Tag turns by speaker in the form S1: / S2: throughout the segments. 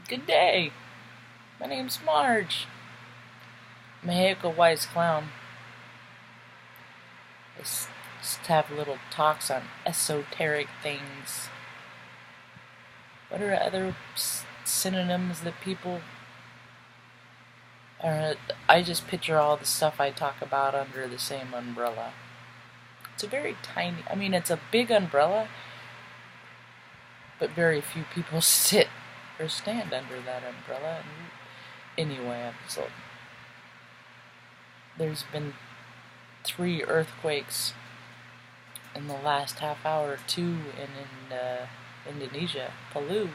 S1: Good day. My name's Marge. I'm a Heiko Wise Clown. I just have little talks on esoteric things. What are other synonyms that people... I just picture all the stuff I talk about under the same umbrella. It's a very tiny... it's a big umbrella, but very few people sit or stand under that umbrella. Anyway, so there's been 3 earthquakes in the last half hour, 2 in Indonesia, Palu.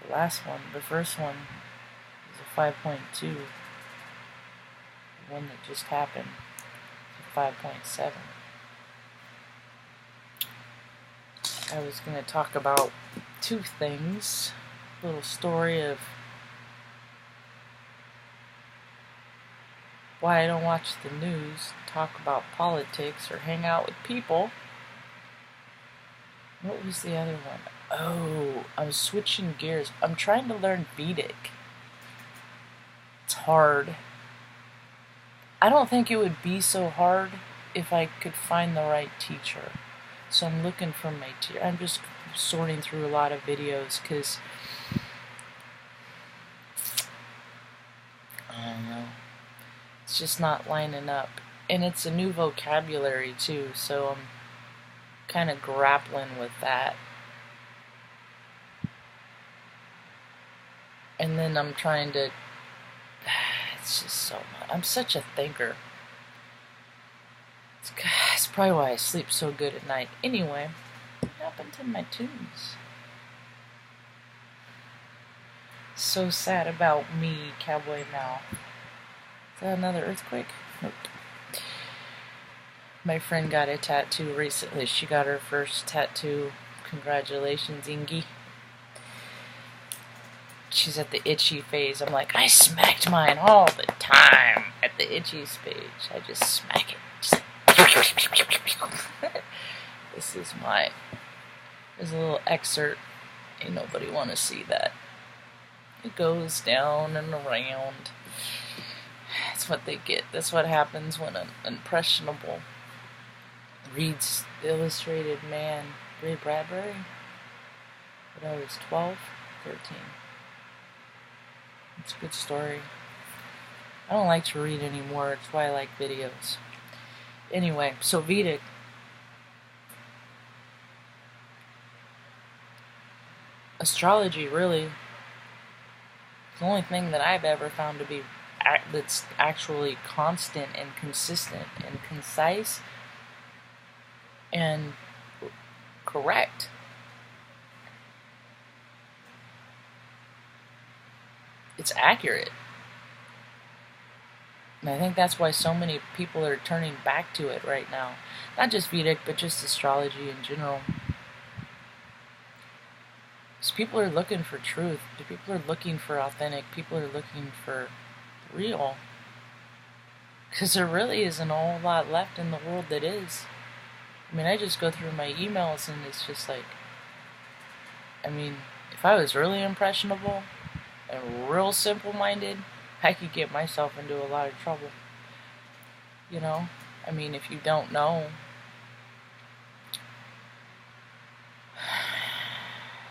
S1: The first one was a 5.2. The one that just happened, a 5.7. I was going to talk about 2 things. A little story of why I don't watch the news, talk about politics, or hang out with people. What was the other one? Oh, I'm switching gears. I'm trying to learn Vedic. It's hard. I don't think it would be so hard if I could find the right teacher. So I'm looking for my teacher. I'm just sorting through a lot of videos because I don't know. It's just not lining up. And it's a new vocabulary too, so I'm kind of grappling with that. And then I'm trying to... It's just so much. I'm such a thinker. It's probably why I sleep so good at night. Anyway, what happened to my tunes? So sad about me, Cowboy Mal. Is that another earthquake? Nope. My friend got a tattoo recently. She got her first tattoo. Congratulations, Ingy. She's at the itchy phase. I'm like, I smacked mine all the time at the itchy stage. I just smack it. There's a little excerpt. Ain't nobody want to see that. It goes down and around. That's what they get. That's what happens when an impressionable reads The Illustrated Man. Ray Bradbury? When I was 12, 13. It's a good story. I don't like to read anymore. That's why I like videos. Anyway, so Vedic. Astrology, really, the only thing that I've ever found to be that's actually constant and consistent and concise and correct. It's accurate. And I think that's why so many people are turning back to it right now. Not just Vedic, but just astrology in general. Because people are looking for truth. People are looking for authentic. People are looking for real. Because there really isn't a whole lot left in the world that is. I just go through my emails and it's just like... if I was really impressionable and real simple-minded, I could get myself into a lot of trouble. You know? If you don't know...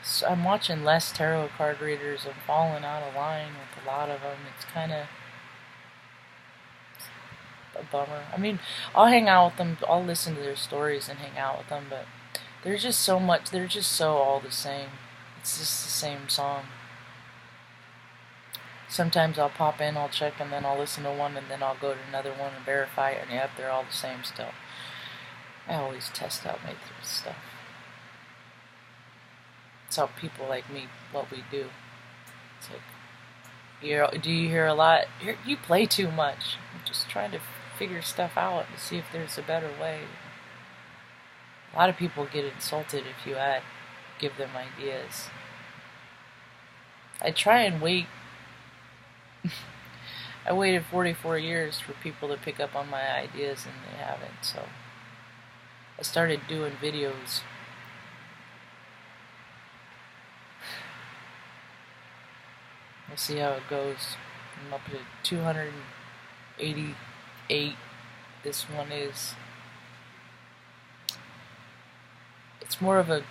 S1: So I'm watching less tarot card readers. I'm falling out of line with a lot of them. It's kind of a bummer. I'll hang out with them. I'll listen to their stories and hang out with them, but there's just so much. They're just so all the same. It's just the same song. Sometimes I'll pop in, I'll check, and then I'll listen to one, and then I'll go to another one and verify it, and yep, they're all the same still. I always test out my stuff. It's how people like me, what we do. It's like, do you hear a lot? You play too much. I'm just trying to figure stuff out and see if there's a better way. A lot of people get insulted if you give them ideas. I try and wait. I waited 44 years for people to pick up on my ideas, and they haven't, so I started doing videos. We'll see how it goes. I'm up to 288. This one is... It's more of a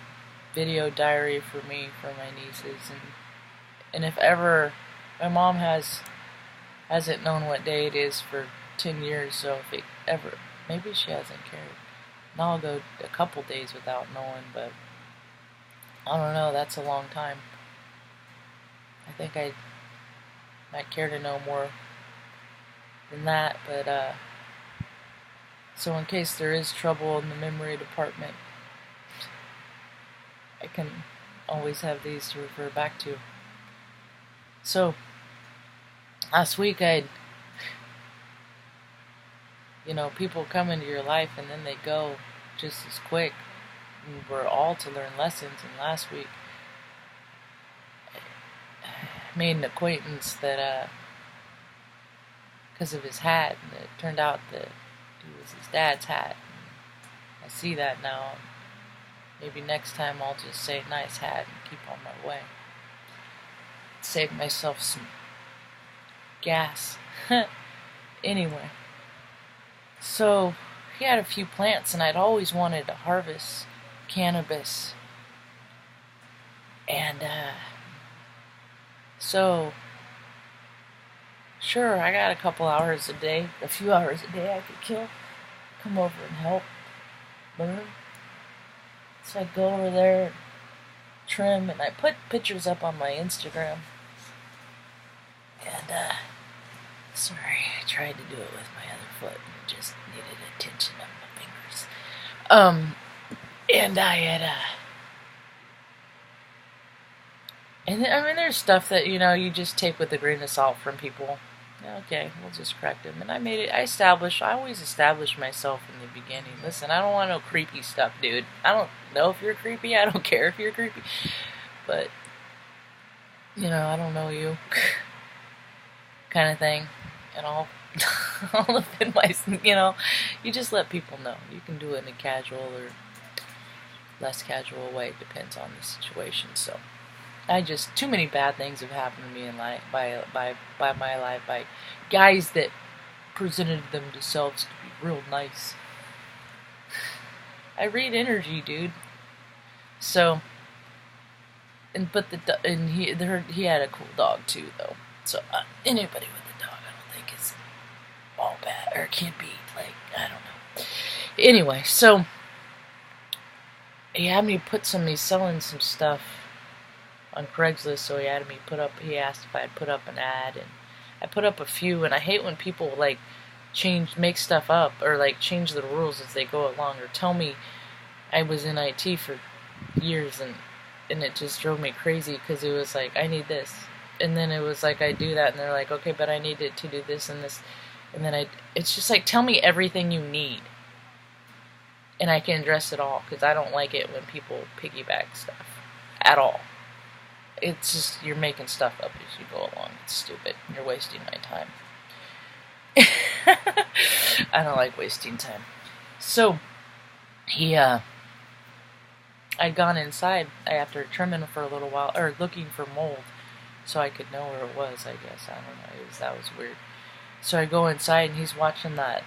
S1: video diary for me, for my nieces, and if ever... My mom hasn't known what day it is for 10 years, so if it ever... Maybe she hasn't cared. Now I'll go a couple days without knowing, but I don't know, that's a long time. I think I might care to know more than that, but so in case there is trouble in the memory department, I can always have these to refer back to. So last week people come into your life and then they go just as quick. And we're all to learn lessons, and last week I made an acquaintance that, because of his hat, and it turned out that it was his dad's hat. And I see that now. Maybe next time I'll just say nice hat and keep on my way. Save myself some gas. Anyway. So, he had a few plants, and I'd always wanted to harvest cannabis. And, so, sure, I got a few hours a day I could kill. Come over and help. Learn. So I'd go over there and trim, and I put pictures up on my Instagram. And, sorry, I tried to do it with my other foot, and it just needed attention of my fingers. And I had, and I mean, there's stuff that, you just take with a grain of salt from people. Okay, we'll just correct them. And I always establish myself in the beginning. Listen, I don't want no creepy stuff, dude. I don't know if you're creepy. I don't care if you're creepy. But, I don't know you. Kind of thing. And I'll defend myself, you just let people know. You can do it in a casual or less casual way. It depends on the situation. So, too many bad things have happened to me in life, by my life, by guys that presented themselves to be real nice. I read energy, dude. So, he had a cool dog too, though. So anybody with a dog, I don't think is all bad, or can't be, I don't know. Anyway, so he had me he's selling some stuff on Craigslist, so he asked if I'd put up an ad, and I put up a few, and I hate when people make stuff up, or change the rules as they go along, or tell me. I was in IT for years, and it just drove me crazy, because it was I need this, and then it was I do that, and they're okay, but I need it to do this and this, and then it's just tell me everything you need, and I can address it all, because I don't like it when people piggyback stuff, at all. It's just, you're making stuff up as you go along. It's stupid. You're wasting my time. I don't like wasting time. So, I'd gone inside after trimming for a little while, or looking for mold, so I could know where it was, I guess. I don't know. That was weird. So I go inside, and he's watching that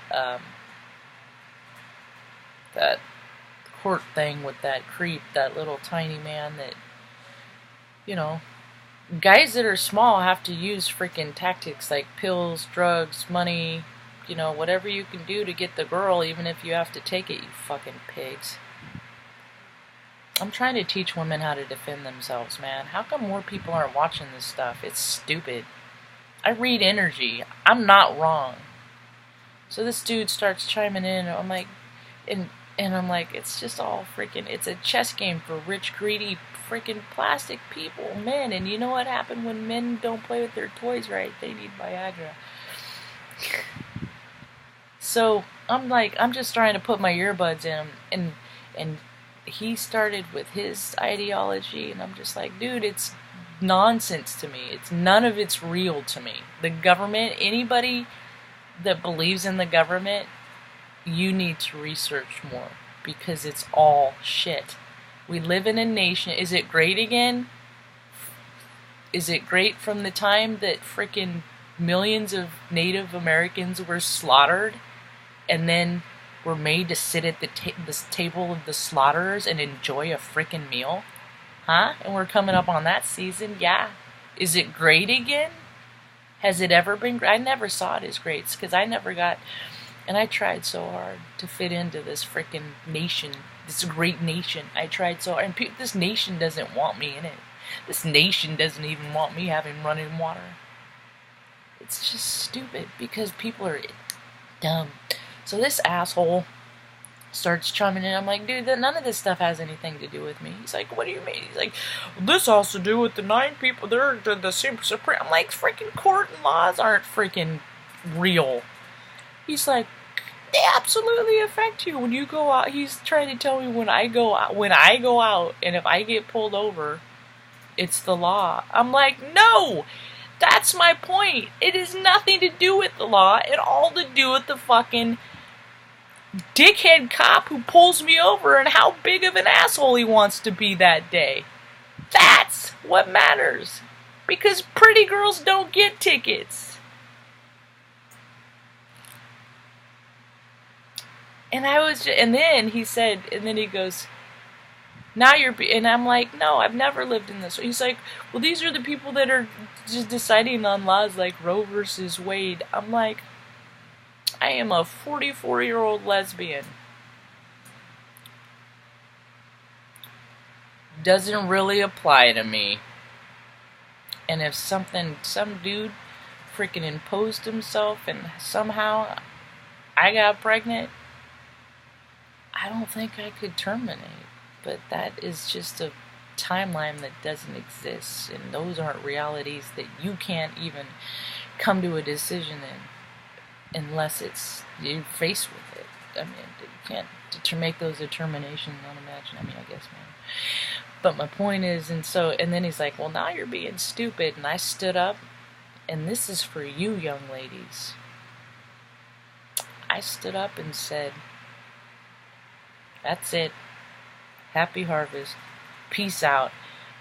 S1: court thing with that creep, that little tiny man that, guys that are small have to use freaking tactics like pills, drugs, money, whatever you can do to get the girl, even if you have to take it, you fucking pigs. I'm trying to teach women how to defend themselves, man. How come more people aren't watching this stuff? It's stupid. I read energy. I'm not wrong. So this dude starts chiming in, and I'm like, it's just all freaking, it's a chess game for rich, greedy, freaking plastic people, men. And you know what happened when men don't play with their toys right? They need Viagra. So I'm just trying to put my earbuds in him, and he started with his ideology, and I'm just dude, it's nonsense to me. None of it's real to me. The government, anybody that believes in the government, you need to research more, because it's all shit. We live in a nation. Is it great again? Is it great from the time that frickin' millions of Native Americans were slaughtered and then were made to sit at this table of the slaughterers and enjoy a frickin' meal? Huh? And we're coming up on that season? Yeah. Is it great again? Has it ever been great? I never saw it as great because I never got... And I tried so hard to fit into this frickin' nation, this great nation. I tried so hard. And this nation doesn't want me in it. This nation doesn't even want me having running water. It's just stupid because people are dumb. So this asshole starts chiming in. I'm like, dude, none of this stuff has anything to do with me. He's like, what do you mean? He's like, this has to do with the 9 people. They're the same. I'm like, freaking court and laws aren't freaking real. He's like, they absolutely affect you when you go out. He's trying to tell me when I go out, and if I get pulled over, it's the law. I'm like, no, that's my point. It has nothing to do with the law. It all to do with the fucking dickhead cop who pulls me over and how big of an asshole he wants to be that day. That's what matters. Because pretty girls don't get tickets. And then he said, and then he goes, now you're, and I'm like, no, I've never lived in this. He's like, well, these are the people that are just deciding on laws like Roe versus Wade. I'm like, I am a 44-year-old lesbian. Doesn't really apply to me. And if some dude freaking imposed himself and somehow I got pregnant, I don't think I could terminate. But that is just a timeline that doesn't exist. And those aren't realities that you can't even come to a decision in unless you're faced with it. I mean, you can't make those determinations unimagined. I mean, I guess, man. But my point is, and then he's like, well, now you're being stupid. And I stood up, and this is for you, young ladies. I stood up and said, that's it. Happy harvest. Peace out.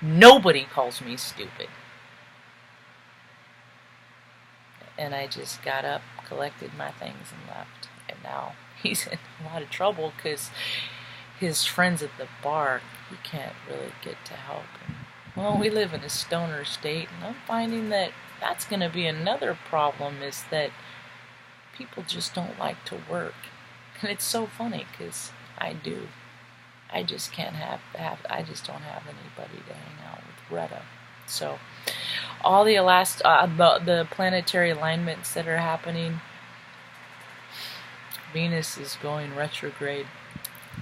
S1: Nobody calls me stupid. And I just got up, collected my things, and left. And now he's in a lot of trouble because his friends at the bar, he can't really get to help him. Well, we live in a stoner state, and I'm finding that that's going to be another problem, is that people just don't like to work. And it's so funny because I do. I just can't I just don't have anybody to hang out with Retta. So all the the planetary alignments that are happening, Venus is going retrograde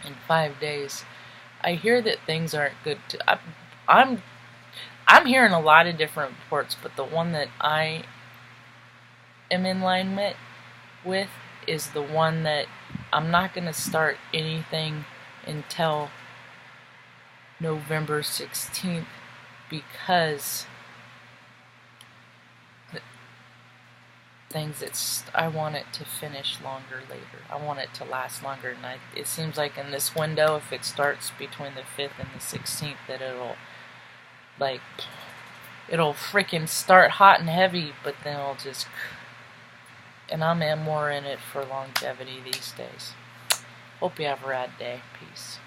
S1: in 5 days. I hear that things aren't good. I'm hearing a lot of different reports, but the one that I am in alignment with is the one that I'm not going to start anything until November 16th because things I want it to finish longer later. I want it to last longer, and it seems like in this window, if it starts between the 5th and the 16th, that it'll freaking start hot and heavy, but then it'll just, and I'm more in it for longevity these days. Hope you have a rad day. Peace.